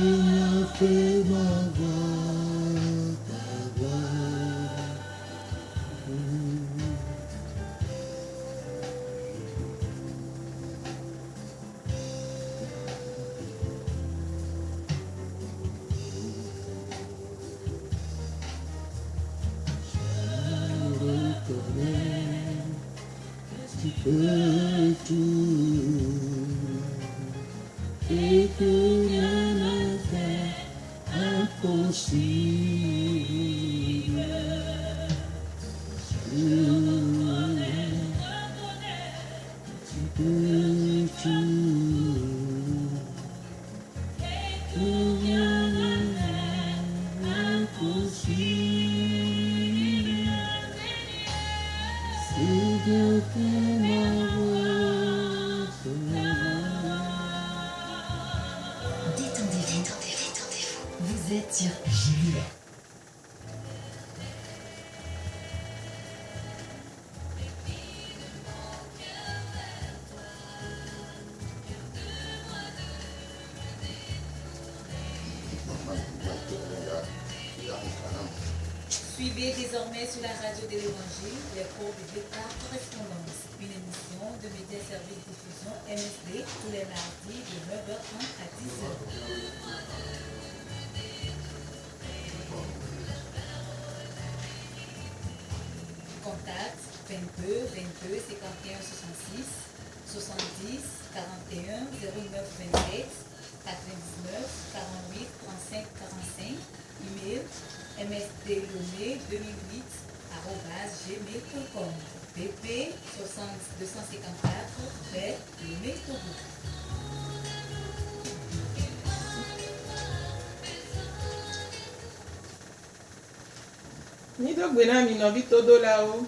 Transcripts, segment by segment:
Seigneur, fais-moi voir ta gloire. Je reconnais que tu peux tout et que rien n'est impossible. Tu peux tout et rien n'est impossible. C'est Dieu qui m'envoie ce moment. Détendez-vous. Vous êtes sur Julia. Suivez désormais sur la radio de l'Évangile les cours bibliques par correspondance, une émission de Média Service Diffusion MSD tous les mardis de 9h30 à 10h. Contact 22 22 51 66 70 41 09 27 99 48 35 45. Email msdlomé2008@gmail.com. pp 254 vers Lomé Togo. Nido Gwena Minovi Todo là-haut.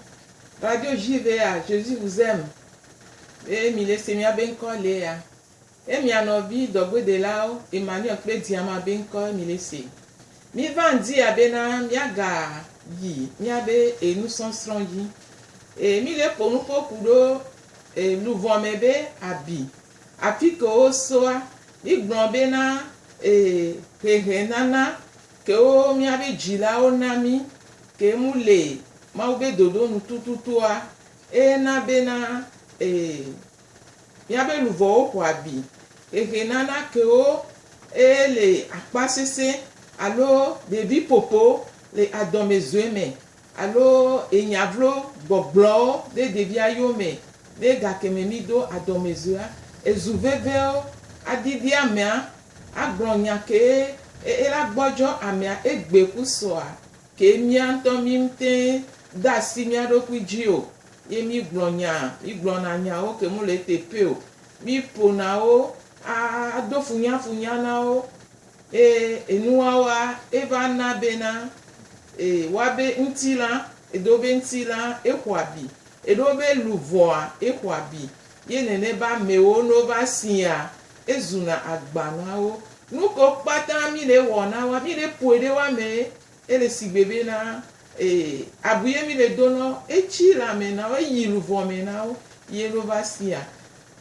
Radio JVA, Jésus vous aime. Et mi laisse mi abenko léa. Et mi anovi dogwe de là-haut. Emmanuel Kle Diama benko mi laisse. Mi vandi abena mi aga yi. Mi abe et nous sommes strongi. Et mi le pour nous pour kudo et nous vomebe abi. Api ko soa. Mi grombe na et kehenana ke o mi abe jila o nami. Ke mule ma ube dodo nu tututua e na bena ya be luvo kwa bi e nana ke o e le akpasese alo bebi popo le adomezeme alo enyavlo gbogbo de devia yome de gakememido adomezua ezuveveo adidi amea agbonya ke la gbojo amea egbeku soa ke mianto mimte dasi miadoku jio ye mi glona nya o ke mu le tepe o mi pona o a do funya na o enuwa wa eva na bena wabe ntila edobe ntila ekwabi edobe luvoa ekwabi ye nene ba mewo no ba sia ezuna agbana o nuko pata mi le wona wa mi le poede wa me ele si bebe na abuye mi le dono echi la me na o yilu vo me na o ye lo va sia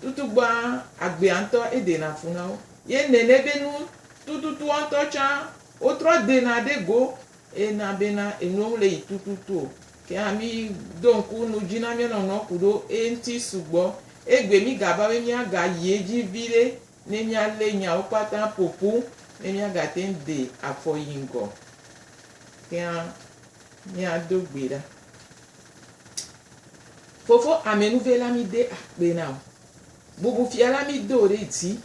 tutugba agbe anto ede na funa o ye nene benu tututu anto cha otro de na de go na bena enu le tututu ke ami donku nu jina mi no kudo enti sugbo egbe mi gaba we mi aga yeji vile ne mi ale nya o pata popu ne mi aga tende afoyingo ni adogbera fofo amenuvela mi de akpena o bubu fiala mi do re ti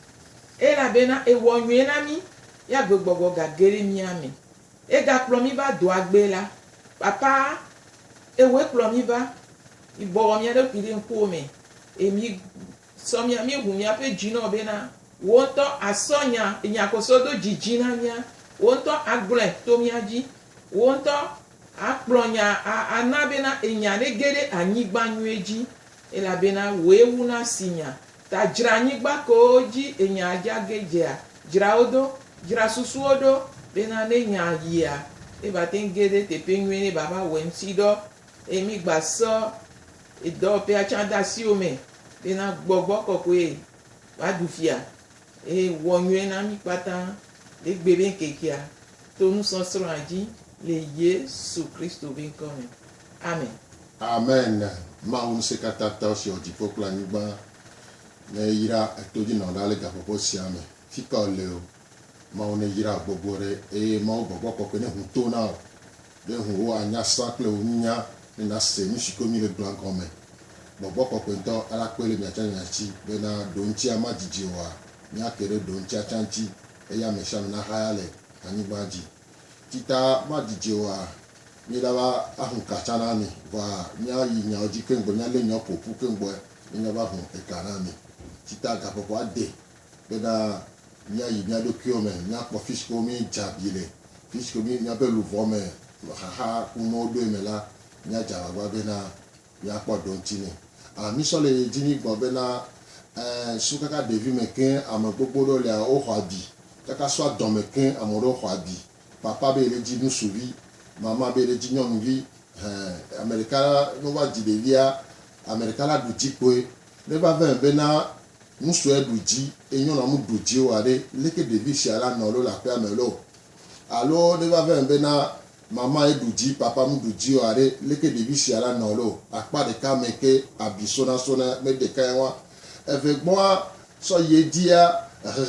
la bena ewonwe na mi ya gbogbo gagere mi ami ga kplo mi ba do agbela papa ewe kplo mi ba ibowo mi ado kiri nko me emi so mi hu mi ape jina bena wonto asonya enyakoso do jijina nya wonto agble to mi aji wonto akplonya anabena enyane gere anyigba nyueji elabena wewu na sinya ta jira anyigba ko ji enyaja gejea jira odo jira susu odo bena ne nya yia e baten gere te penwene baba wensido emi gbaso edo pe achanda si ome bena gbogbo kokwe badufia wonwe na mi pata le gbe ben kekia to nous sont sur adi le Yesu Christo ben comme amen. Amen. Maun se katata si o tipo kla nyigba ne yira etoji na dale ga popo siame fika leo maun ne yira gbogore e ma gbogbo ko ne hunto na de hu anya sakle onya ni na se mi shikomi le blanc comme gbogbo ko ento ala kwele mi achanya chi be na donchi ama jijiwa mi akere donchi achanchi e ya meshan na hayale anyigba ji tita ma jijiwa ni daba ahun kachana ni va nya yi nya oji kengbo nya le nya popu kengbo ni daba hun e kana ni tita ga popo ade be na nya yi nya do kiome nya po fisko mi jabile fisko mi nya be luvo me ha uno do me la nya jaba gba be na nya po don chini a mi so le jini gbo be na sukaka devi mekin amo gbogbo lo le o hwabi kaka so don mekin amoro hwabi papa be le jinu suvi mama be le jinyon vi america no wa jidevia america la duji pe ne ba ven be na musu eduji enyon na mu duji wa re leke devi shala no lo la pe amelo alo ne ba ven be na mama eduji papa mu duji wa re leke devi shala no lo apa de ka meke abisona sona me de ka wa evegbo so ye dia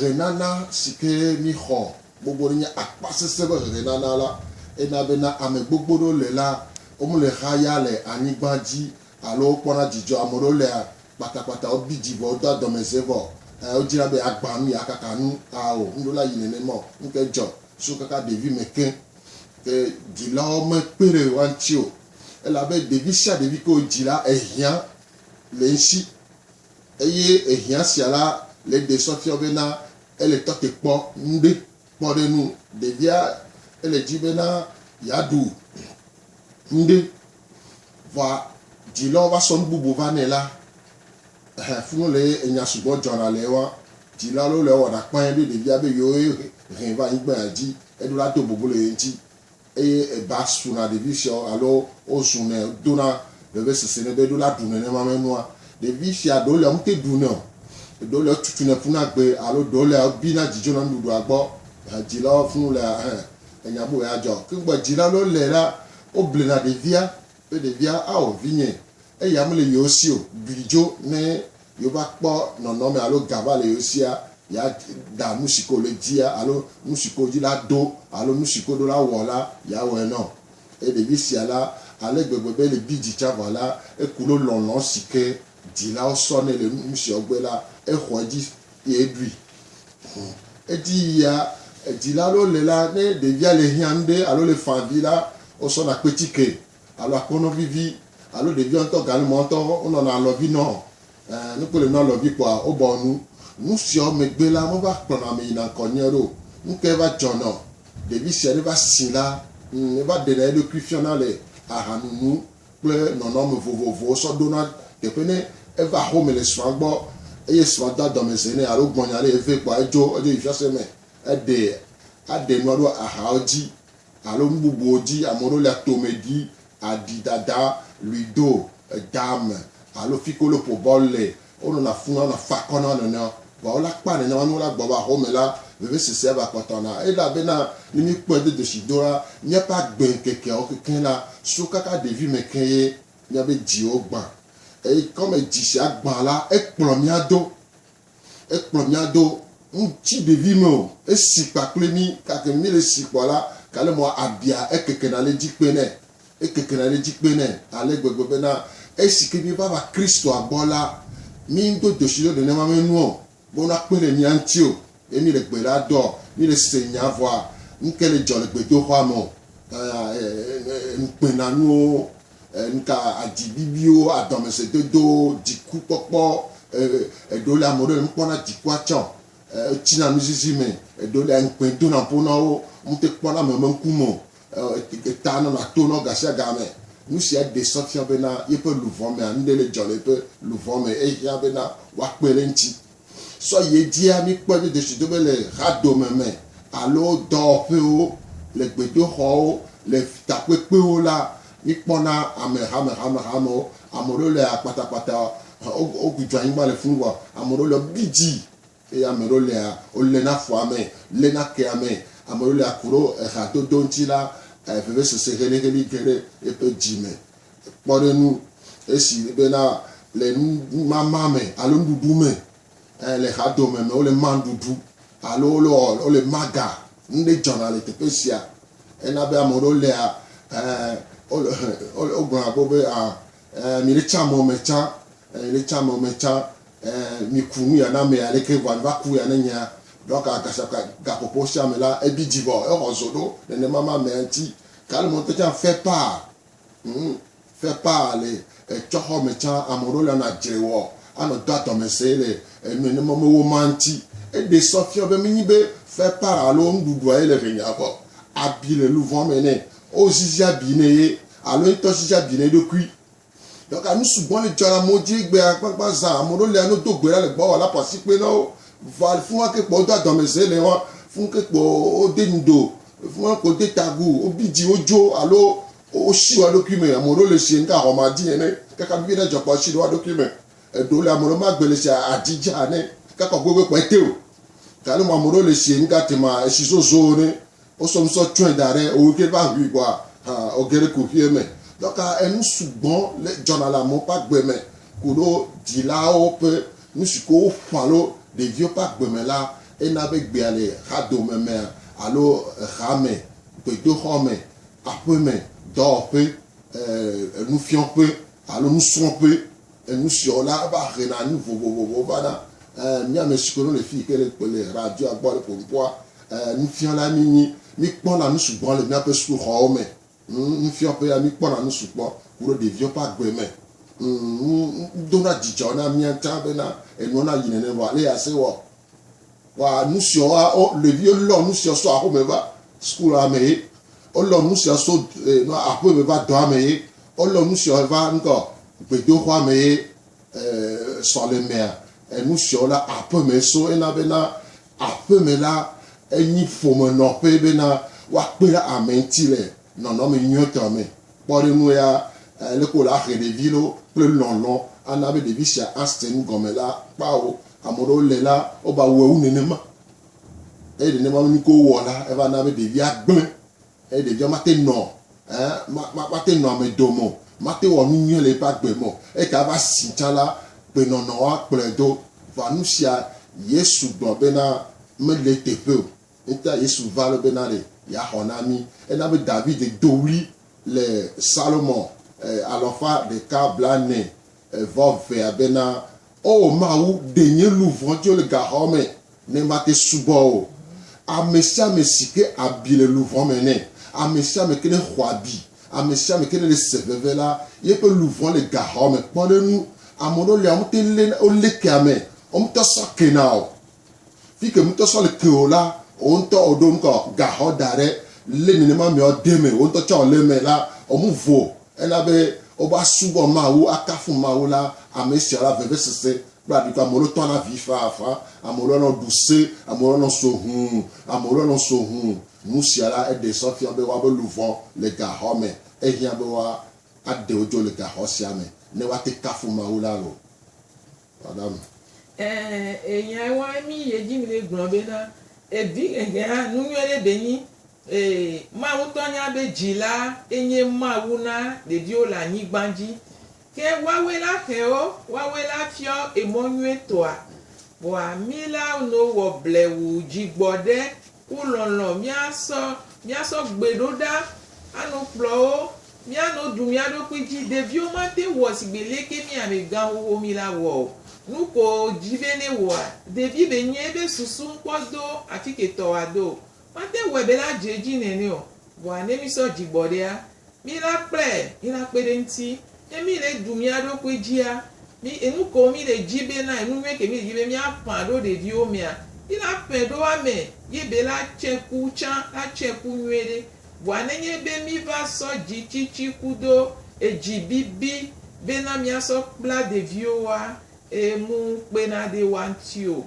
renana sike mi ho gbogbo ni apa sese be renana la ena bena ame gbogboro le la omule khaya le anigbaji alo pona jijo amoro le patapata obijibo do domesevo o jira be agbanu akakanu o ndola yinene mo nkejo so kaka devi meken ke dila o me pere wanchio ela be devi sha devi ko jila ehian le nshi eye ehian siala le de sofio bena ele toke po nde po denu devia ele jibena yadu nde va jilo va son bubu vanela funu le enya subo jona lewa jila lo le wona pan de bia be yo rin va ngba ji edula to bubu le nti e ba suna de visio alo o sune dona le ve se ne be dula dune ne mamenwa de visia do le mte dune do le tutune funa gbe alo do le bina jijona ndudu agbo jila funu le enyabo ya jo kingba jila lo lela o blena de via a o vinye e ya mle yosio bijo ne yo ba po nono me alo gaba le yosia ya da musiko le dia alo musiko ji la do alo musiko do la wola ya we no e de visia la ale gbegbe le biji cha voilà e kulo lonlon sike jila o sone le musio gbe la e hoji e dui e di ya jila lo le la ne de via le hiande alo le favi la o so na petike alo akono vivi alo de via to gal monto ono na lo vi no no ko le no lo vi kwa o bonu musio megbe la mo ba pona me na konyero nke va jono de vi se va sila ne va de le cristianale a hanunu ple no me vovovo so dona de pene e va home le swagbo e ye swada do me sene alo gbonyale e fe kwa ejo e fi se me ade no ahaoji alo mbubu oji amoro la tomedi adidada luido dame alo fikolo po bolle ono na funa na fakona no ba ola pa ne na no la gbo ba homela bebe se se ba kotona e la bena ni mi po de shidora nya pa gben keke o keken la sukaka devi mekeye nya be ji ogba e comme ji sha gban la e plomiado ti devi mo e sipa pleni ka ke mi le sipa la kale mo abia e keke na le jikpene ale gbegbe na e sike bi baba Kristo agbola mi ndo doshiro de nema menu bona pele mi antio e mi le gbera do mi le senya voa nkele jole gbedo ho amo npena nu nka adibibio adomese dodo diku popo do la moro mpona diku acho china musisi me do la npendo na pona o mte pona me mankumo etano na tono gasia game nous y a des sorties bena il peut l'ouvrir mais ndele jole peut l'ouvrir et il y a bena wa pelenti so ye dia mi po de de le rado meme allo do pe o le gbedo ho le tapwe pe o la mi pona amoro le apatapata o gudwa yin ba le funwa amoro le biji et amero le a o le na fo ame le na ke ame amero le akuro ha do donti la feve se hele kere e pe jime pore nu esi be na le mama me alo ndudu me le ha do me o le mandudu alo o le maga nde journal te pesia ena be amero le a o gba bobe a mi le chamo mecha mi kunu ya na me ale ke van va ku ya na nya donc ga poposia me la e bi divo e rozodo ne mama me anti calme on te fait pas le choho mecha amoro la na jewo ano dato me sele me ne mama wo manti e de sofia be mi be fait pas alo ndudu ele renya ko abile louvon mene o zizia bine alo to zizia bine de kui donc à nous souvent les gens la maudit gbe apapa za amoro le ano to gbe la le gbo wala posi pe no val fun wa ke po do do me sele won fun ke po o de ndo fun ko de tagu o bidi ojo alo o si wa document amoro le se nka o ma di ene kaka bi na jopo si wa document e do le amoro ma gbele se adija ne kaka gbogbo pe te o kalo mo amoro le se nka te ma e si so zo ne o so so twen dare o ke ba wi kwa ha o gere ko fi me donc nous souvent les gens la mo pas gbeme kudo di la o pe nous ko falo de vieux pas gbeme la et na be gbe ale rado meme alo rame pe do home apeme do pe nous fion pe alo nous son pe nous sur la ba rena nous vo bana mi ame sikolo les filles que les radio agbo le pour nous fion la mini mi pon la nous souvent le mi ape sou home nous fions peu à mi pour nous support pour des vieux pas gbeme dona dija na mianta bena et nous na yinene wa le ase wa nous sur le vieux lo nous sur so a va school a me o lo nous sur so no a peu me va do me o lo nous sur va encore pe do kwa me sur le mer et nous sur là a peu me so et na bena a peu me là et ni faut me no pe bena wa pe la amentile non mais nyoto me pour nous ya le ko la de vilo plus long on avait des vies à Aston comme là pao amoro le la o ba wo nene ma e de ne ma ni ko wo la e va na be des vies agben e de vies maté non maté non me domo maté wo ni le pas gbe mo e ka va sinta la pe non a pledo va nous sia yesu do bena me le tepe eta yesu va le benale ya honami et n'avait David et Douli les Salomon à l'enfant de Kablane va vers bena oh maou denye louvre Dieu le garome ne mate subo a mesia mesike abile louvre mene a mesia me kene khwabi a mesia me kene le seveve la ye pe louvre le garome pendant nous a mono le amte le o le kame on te sakenao fi que mto so le keola on to odon ko gaho dare le minima me o deme on to cha le me la o mu vo ela be o ba subo ma wo akafu ma wo la amesia la veve sese bra di ka mo lo to na vi fa amolo no douce amolo no so hu musia la e de so fi be wa be louvon le ga home e hia be wa ade ojo le ga hosia me ne wa te kafu ma wo la lo madame eyan wa mi ye ji mi le gbon be na e bi eyan nu yele be yin ma wo to nya be jila enye ma wo na de dio la ni gbanji ke wawe la ke o wawe la fio e mo nwe to a bo ami la no wo blewu jigbode ulonlo mi aso gbedoda anu plo o mi ano du mi ado piji de bio ma te wo sigbele ke mi ame gan wo mi la wo nu ko jivene wo de bi be nye be susu nkodo ati ke to ado ma te we be la jeji nene o bo anemi so jigbode a mi la pre nti emi le du mi ado piji a mi enu ko mi le jibe na enu me ke mi jibe mi apan do de dio mi a ila pe do ame ye be la cheku cha la cheku nwere bo anenye be mi va so ji chichi kudo eji bibi be na mi aso pla de vioa e mu pe na de wantio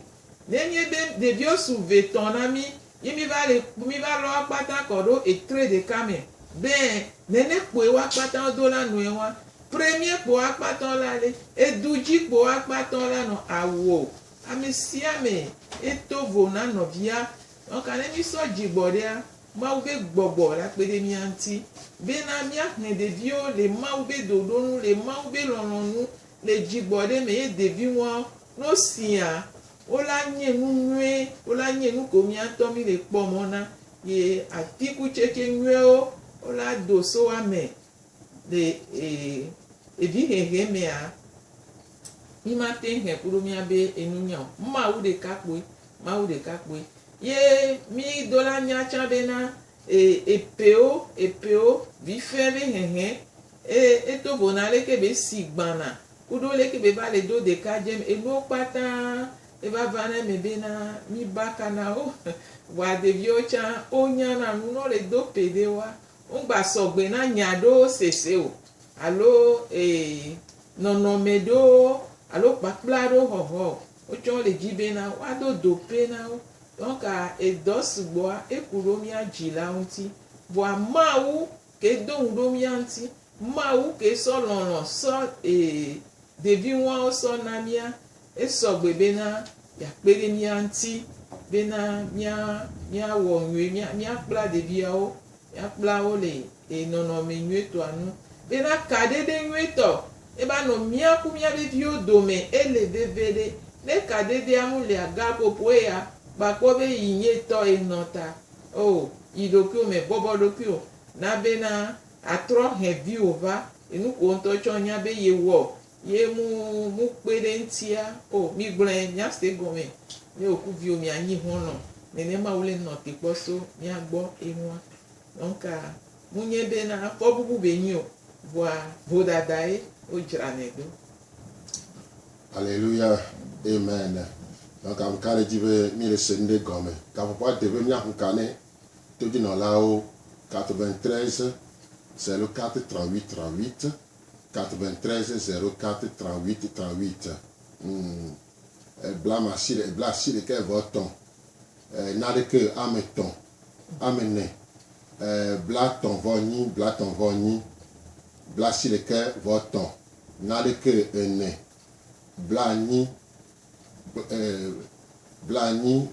nenye be de vio su veton na mi ye mi va lo apata kodo e tre de kame ben nene po e wa apata do la nu e wa premier po apata la le eduji po apata la no awo amesiame etovo na novia okane mi so jigboria mawu be gbogbo la pe de mi anti be na mi ahne de vio le mawu be dodonu le mawu be loronu le jigbode me de vi won no sia ola nyenu nwe ola nyenu ko mi anto mi le pomo na ye atiku cheche nwe o ola doso ame de evi hehe me a ima te he puru mi abe enunyo ma u de kakwe ye mi dola nya chabe na epeo vi febe hehe eto bonale ke be sigbana kudo le ke be ba le do de kajem eno pata e ba vana me be na mi baka na o wa de viocha onya na no le do pede wa ngba sogbe na nyado sese o alo nono medo alo paplado hoho o chon le jibe na wa do pe na o donc edosugbo ekuro mi ajila unti bo amawu ke do mi anti mawu ke so loran so devi won so na mia esogbe be na ya pere mi anti be na mia wo nwe mia pla devi o ya pla o le nono me nwe to anu be na kadede nwe to e ba no mia ku mia be vi o do me ele devede le kadede amu le aga popo ya bakpo be yinye to enota o idokio me bobo dokio na be na atro heavy over inu ko nto chonya be ye wo ye mu pere ntia o mi glen nya se gome ni oku vi omi anyi hono nene ma wole no ti poso mi agbo enwa donc munye be na fo bubu be yin o vo dadae o jranedo. Alléluia, amen. Donc am kane dibe mi le sende gome ka papa debe mi akane to di no lao 93 04 38 38 93 04 38 38 bla sile ke voton na de que ameton amene bla ton voni bla sile ke voton na de que ene bla ni blani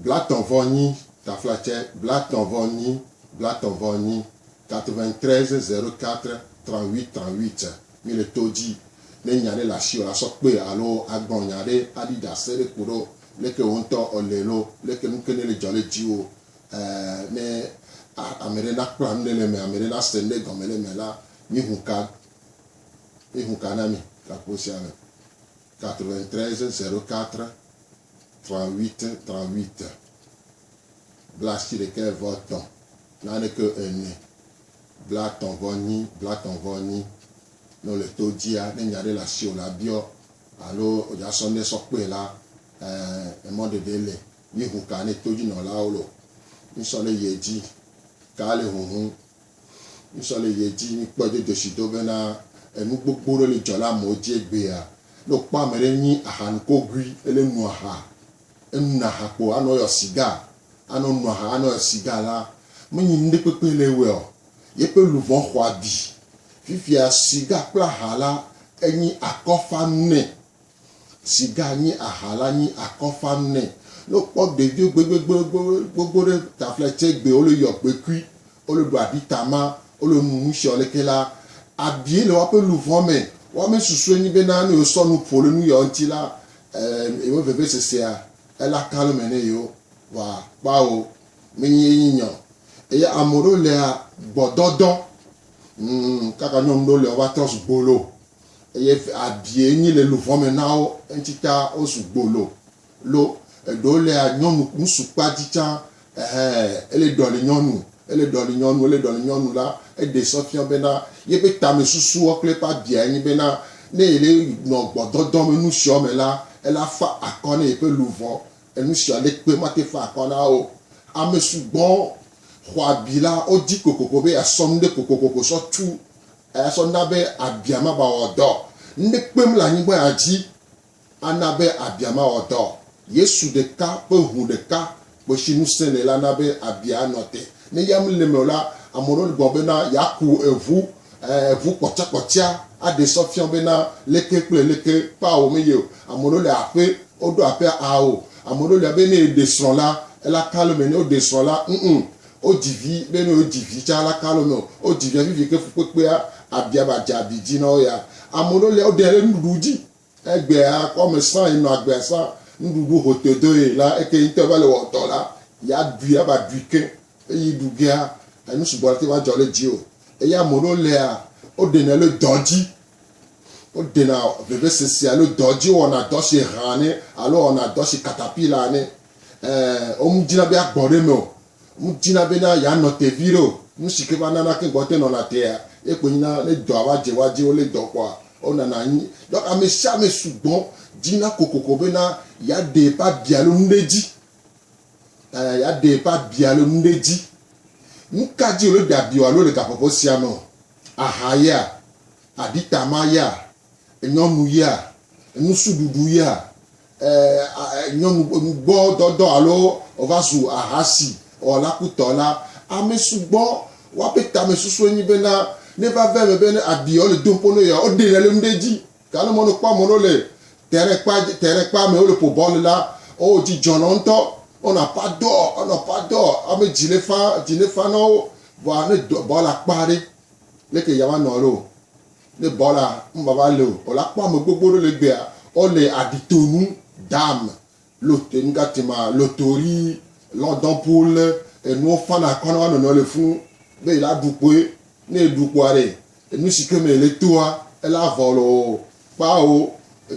blaton voni ta flache blaton voni 93 04 38 38 mi le toji ne nyane la shio la sokpe alo agbon nyade adida sere kuro leke wonto olelo leke nkene le jole jiwo ne amere na plan ne le me amere na sende gomele me la mi hunka na mi ka posiame 93 04 38 38 Blaschi de quel voton n'en est que un blaton voni non le todia ne nyade la sio la bio allo ya sonde sokpe la monde dele ni huka ne toji no la olo ni so le yeji ka le hunhun ni so le yeji ni poje de shido bena enu gbogbo le jola moji egbe a lo pa mere ni ahan ko gui ele nu aha enu na ha po ano yo siga ano nu aha ano siga la mo yin de pepe le we o ye pe lu von kwa bi fifia siga pla hala enyi akofa ne siga ni ahala ni akofa ne lo po de dio gbogbo re ta fleche gbe o le yo pe kui o le do abitama o le nu se o le kela abie le wa pe lu von me wa me susu ni be na ni o so nu polo nu yo nti la e wo bebe se a ela kalu me ne yo wa pa o mi yin e amoro le a gbododon kaka nyom do le wa tos bolo e abie ni le lu von me na o entita o su bolo lo do le a nyom musu pa dicha ele do le nyonu la e de sofian bena ye pe tame susu o kle pa bia ni bena ne ele no gbododon me nu sio me la ela fa akone e pe luvo e nu sio le pe ma te fa akona o ame sugbon kwa bila o di kokoko be asonde kokoko so tu asonda be abiama ba odo ne pe mla ni bo aji anabe abiama odo yesu de ka pe hu de ka bo shinu sele la nabe abia note ne yam le me la amoro gbobe na yaku evu kpocha a de sɔfiɔn bena leke kple leke kpa wo me ye o amewo le aƒe woɖo aƒe awo amewo le be ne de srɔ̃ la ela kalo me ne wo de srɔ̃ la o dzivi be ne o dzivi tsa la kalo me o dzivia vivi ke fukpekpea abia ba dza abi dzi na wo ya amewo le o de le nuɖuɖu dzi egbea kɔme sã yi nɔ agbea sã nuɖuɖu hotodo yi la eke ŋutɔ va le wɔtɔ la ya dui aba dui ke eyi ɖugea enu sugbɔ la te va dzɔ le dzi o eye amewo lea o dena le dɔ dzi o dena vevesese alo dɔ dzi wɔna dɔ si hã ne alo wɔna dɔ si katapila ne o mu dzina be agbɔ ɖe me o mu dzina be na ya nɔ tevi ɖe o nu si ke va nana ke gbɔ te nɔna tea ekpe nyina ne dɔa va dze wa dzi wo le dɔ kɔa o nana anyi donc ame sia ame sugbɔ dzina kokoko be na ya de pa bia le nu ɖe dzi ya de pa bia le nu ɖe dzi nu ka dzi o le da bio alo le gaƒoƒo sia me o aha ya aditama ya nyɔnu ya nusuɖuɖu ya nyɔnu gbɔ dɔdɔ alo ova zu ahasi ɔlakutɔ la ame sugbɔ wape tame susu enyi bena ne va ve me be ne abiɔ le dompo ne ya o de le nu ɖe dzi gale mɔ ne kpɔ mɔ ne le terrain kpa me o le ƒo bɔl la o dzidzɔ nɔ ŋutɔ ona pa dɔ ame dzi ne fa na wo voa ne bɔl la kpa ɖe leke yava nɔ ɖo ne bɔl la mbava le o la kpɔ ame gbogbo ɖe le gbea o le aditonu dame lotenu gatema lotori london pool enuwo fana kɔnɔ wa nɔnɔ le funu be la ɖu kpoe ne ɖu kpoa ɖe enu si ke me le toa ela vɔ le o kpa o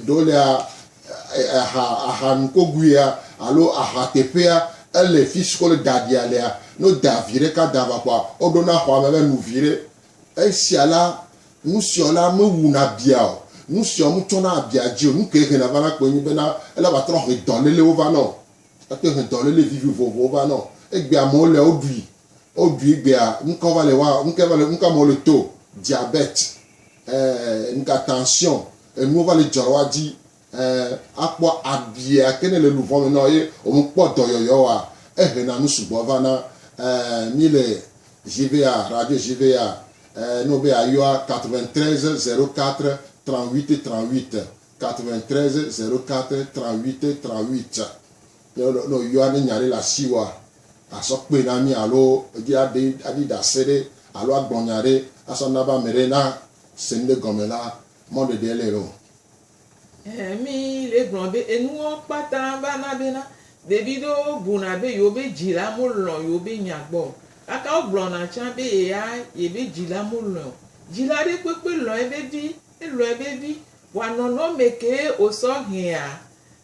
do le aha nukoguia alo aha teƒea ele fi si ko le dadia lea no da vi ɖeka da va kpoa o ɖo na xɔa me be nu vi ɖe esia la nusia la me wuna bia o nusia mu tsɔna abia dzi o nu ke hena va na kpe nyi bena ela va trɔ he dɔlele va nɔ ate he dɔlele vivi vovovo va nɔ egbe amewo le o dui gbea nuka va le wa nuka me le to diabete nuka tension enuwo va le dzɔ wa dzi akpɔ abia ke ne le luvɔ me na ye o mu kpɔ dɔyɔyɔ wa ehena nu sugbɔ va na mi le JVA radio JVA no be ayɔa 93 04 38 38 93 04 38 38 no yɔa ne nya ɖe le asi wa asɔkpe na mi alo edi adi da se ɖe alo agblɔnya ɖe asɔ na ba me ɖe na se nu ɖe gɔme la mɔ ɖeɖe le o. Mi le gblɔ be enuwo kpata va na bena ɖevi ɖewo buna be yewo be dzi la mo lɔ yewo be nya gbɔ kaka wo gblɔna tsã be yebe dzi la mo lɔ dzi la ɖe kpekpe lɔ ebe vi elɔ ebe vi wa nɔnɔ me ke wosɔ hɛa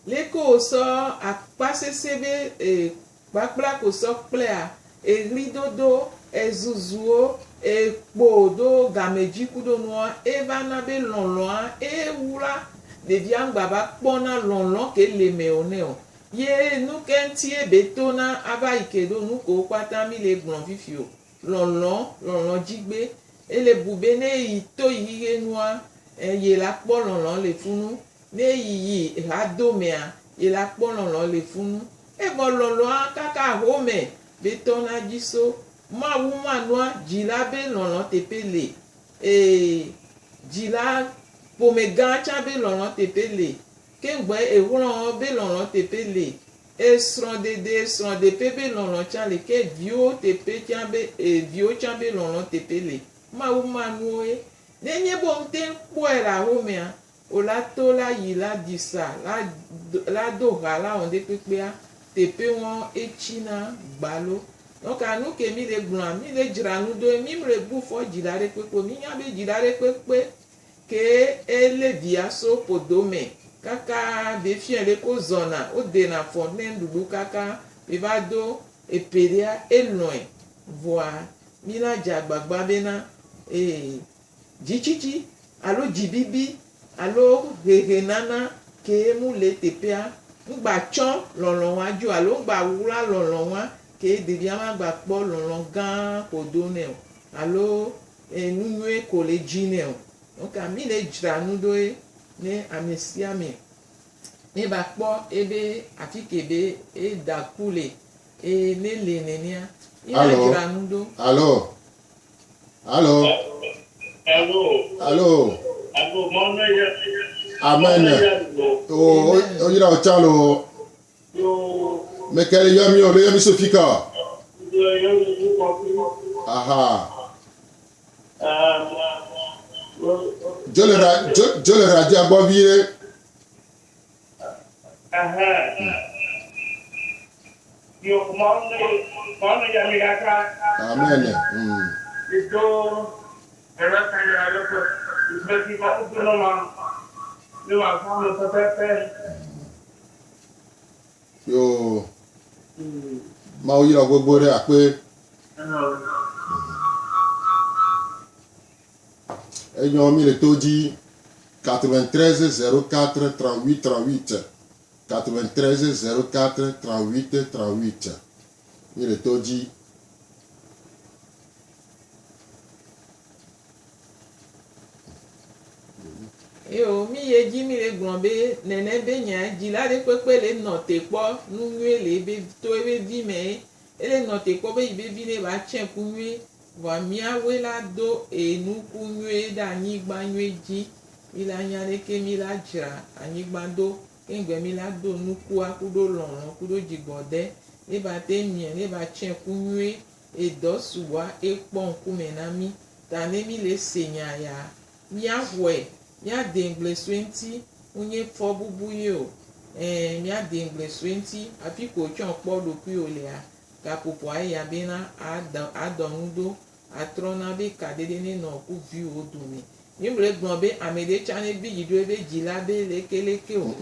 leke wosɔ akpa sese be kpakpla ko sɔ kplea eɣli dodo ezuzuwo ekpo do gamedziku do nua eva na be lɔlɔa ewura ɖevia ŋgba va kpɔna lɔlɔ ke le me o ne o ye nu ke ŋuti ebe to na ava yi ke do nu ko kpata mi le gblɔ fifi o lɔlɔ dzigbe ele bu be ne yi to yi ye nua ye la kpɔ lɔlɔ le funu ne yi ha do mea ye la kpɔ lɔlɔ le funu evɔ lɔlɔa kaka home be tɔ na dzi so mawu manua dzi la be lɔlɔ teƒe le dzi la ƒome gã tsã be lɔlɔ teƒe le kengbe ehlɔ be lɔlɔ teƒe le esrɔ̃ɖeɖe be lɔlɔ tsã le ke viwo teƒe tsã be viwo tsã be lɔlɔ teƒe le mawu manuwo ye nenye be ŋute kpɔe le ahomea o la to la yi la disa la do ha la wɔn ɖe kpekpea teƒe wɔn etsina gbalo donc anu ke mi le gblɔa mi le dzra nu do mi le bu fɔ dzi la ɖe kpekpe mi nya be dzi la ɖe kpekpe ke ele via so ƒodo me kaka be fia le ko zɔna o dena fɔ ne ɖuɖu kaka be va do epelia elɔe voa mi la dze agbagba bena dzitsitsi alo dzibibi alo hehenana ke mu le teƒea ŋgba tsɔ lɔlɔ wa dzo alo ŋgba wura lɔlɔ wa ke ɖevia ma gba kpɔ lɔlɔ gã ƒodo ne o alo nu nyuie ko le dzi ne o donc mi le dzra nu do ye ne ame sia ame ne ba kpɔ ebe afi ke be da ku le ne le nenea mi la dzra nu do. Allo. Amen. Oh, oyira ochalo. Mekele yami ole yami sofika. Aha. Je le radis à Bovire. Amen. Yo. Ma oyira gbogbo re ape. Ayons mis le taux dit 93 04 38 38. 93 04 38 38. Mis le taux dit. Yo, mi ye ji mi le glombe nene be nya ji la de pepe le note po nu nwe le be to ebe di me ele note po be ibe bi le ba chen ku nwe wa mi awe la do enu ku nwe da anyigba nwe ji mi la nya le ke mi la jra anyigba do engbe mi la do nuku akudo lorun kudo jigbode le ba te mi le ba chen ku nwe e do suwa e pon ku me na mi ta ne mi le senya ya mi ahwe mia dengle 20 unye fo bubu yo mia dengle 20 api ko chon po do ku ole a ka popo ya bena adonudo atrona be kadede ne no ku vi odumi nimbre gbon be amede chane bi yido ebe jila be lekeleke o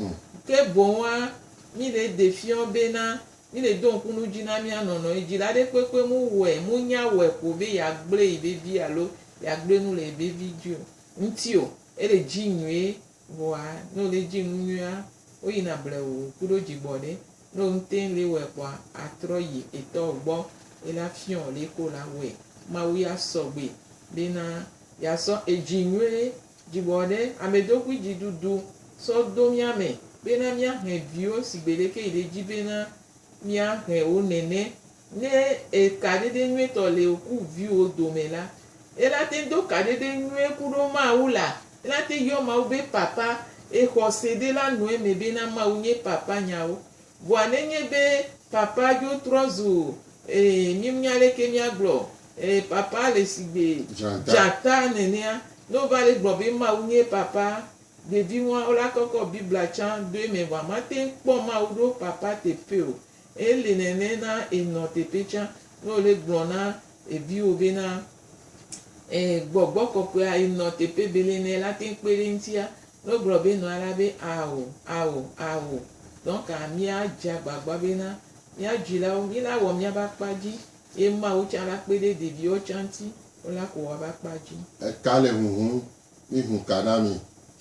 ke bon wa mi le defion bena mi le don kunu jina mi anono ejila de pepe mu we mu nya we ko be ya gble ibe bi alo ya gble nu le be video nti o ele ji nwe wa no le ji nwe a o yi na ble o kudo jigbode no nten le we kwa atroyi eto ogbo ela fion le ko la we ma wi asogbe bena ya so eji nwe jigbode amedoku jidudu so do mi ame bena mi ahen bio sigbeleke ile ji bena mi ahen o nene ne e kadede nwe to le oku vi o do mela ela ten do kadede nwe kudo ma ula la te yo ma ube papa e khosede la noe me be na ma unye papa nyao bwane nye be papa jo trozu nyimnyale ke nyaglo papa le sigbe jata nenia no va le gbo be ma unye papa de vi wa ola koko bibla chan de me wa ma te po ma udo papa te pe o le nene na e no te pecha no le gbo na e vi obe na gbogbo koko a ino te pe bele ne la tin pere ntia no grobe no ala be awo donc a mi a ja gbagba be na mi a jila o mi la wo mi ba paji e ma o cha la pere de bi o chanti o la ko wa ba paji e kale huhu mi hu kanami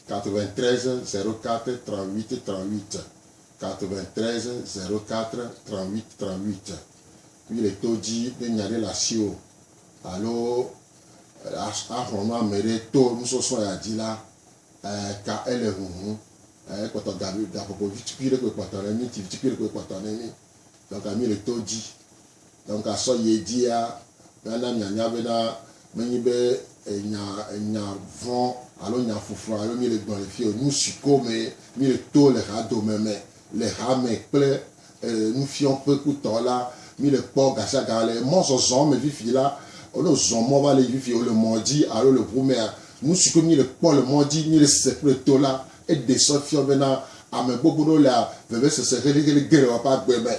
93 04 38 38 93 04 38 38 puis le toji de nyare la sio allo ahọ́nà mẹ́rẹ́ tó musoso ya di la ka ele huhu kpɔtɔ gapɔpɔ vitukui ɖe kpe kpɔtɔ ɖe mi ti vitukui ɖe kpe kpɔtɔ ɖe mi donc ami le to dzi donc asɔ ye dzia bena mianya bena menyi be enya vɔn alo nya fufu alo mi le gbɔn le fi o nu siko me mi le to le ha dome me le ha me kple nufiɔƒe kutɔ la mi le kpɔ gasiaga le mɔzɔzɔ me fifi la. Olo zomo va le vivi o le moji alo le brumea nous siko mi le kpo le moji mi le sekre to la e de sofio bena ame gbogbo do la veve se gele gere wa pa gbe me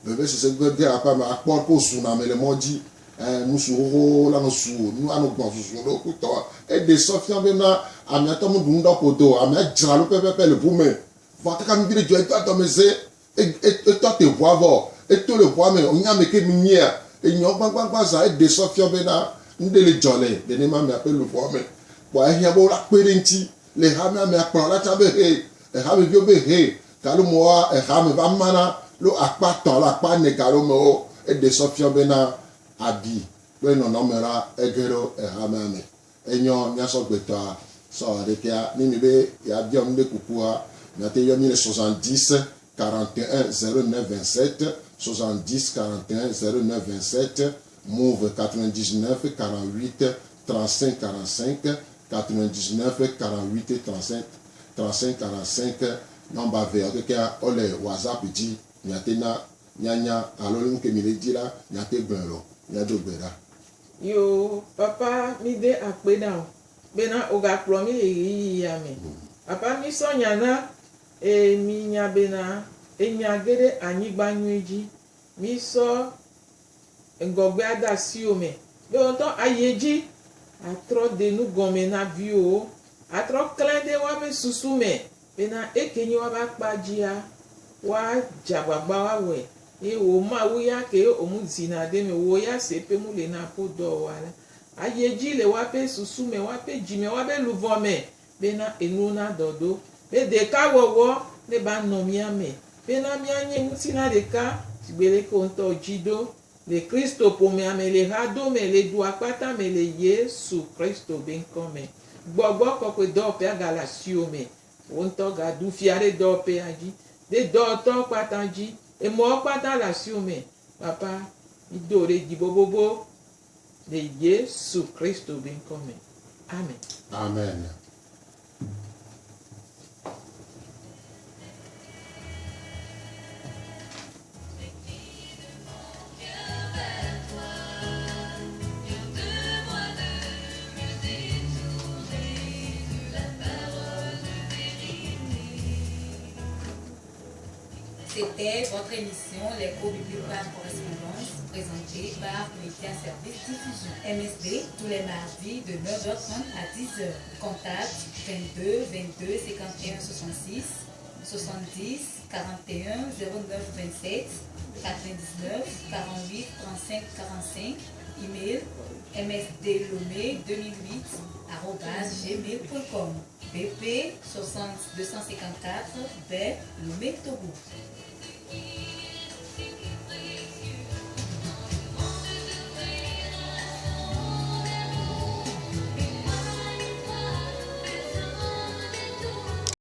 veve se gere pa ma akpo ko suna me le moji nous su la no su nous anu gbo su do ku to e de sofio bena ame to mu dun do poto ame jra lo pepe le brume va ka mi dire jo e to me se e to te voavo e to le voa me onya me ke mi nia et nous avons ça et des sofia bena ndele jolé de ne ma me appelle le voix mais pour y avoir la parenti les hame me apprend la tabe et hame bio be he kalo moi et hame va mana lo akpa to la pa ne kalo mo et des sofia bena abi we no nomera egero et hame me enyo nya so gbeto so de kia ni mi be ya biom de kukua na te yo 1970 41 09 27 70 41 09 27 Move 99 48 35 45 99 48 35 45 namba vert que ole WhatsApp dit nyatena nyanya alolo ke mi le dit là nyate benlo nyado bera yo papa mi de akpena bena oga plomi eri ya me papa mi so nyana e mi nya bena e nya gede anyigba nweji mi so ngogbe ada si o me be on to ayeji atro de nu gome na bio atro klende wa be susu me bena ekenyi wa ba kpajia wa jagbagba wa we e wo ma wo ya ke o mu zina de me wo ya se pe mu le na po do wa la ayeji le wa pe susu me wa pe ji me wa be luvo me bena enu na dodo be de ka wowo le ba no mi ame bena mi anye mu sina de ka gbele ko nto jido le Kristo po me ame le hado me le du apata me le Yesu Kristo ben come gbogbo ko pe do pe agala si o me won to ga du fiare do pe aji de do to patanji e mo pata la si o me papa idore di bobobo de Yesu Kristo ben come amen amen. C'était votre émission Les cours bibliques par correspondance, présentée par Média Service Diffusion MSD tous les mardis de 9h30 à 10h. Contact 22 22 51 66 70 41 09 27 99 48 35 45. Email msdlomé2008@gmail.com. BP 254 B Lomé Togo.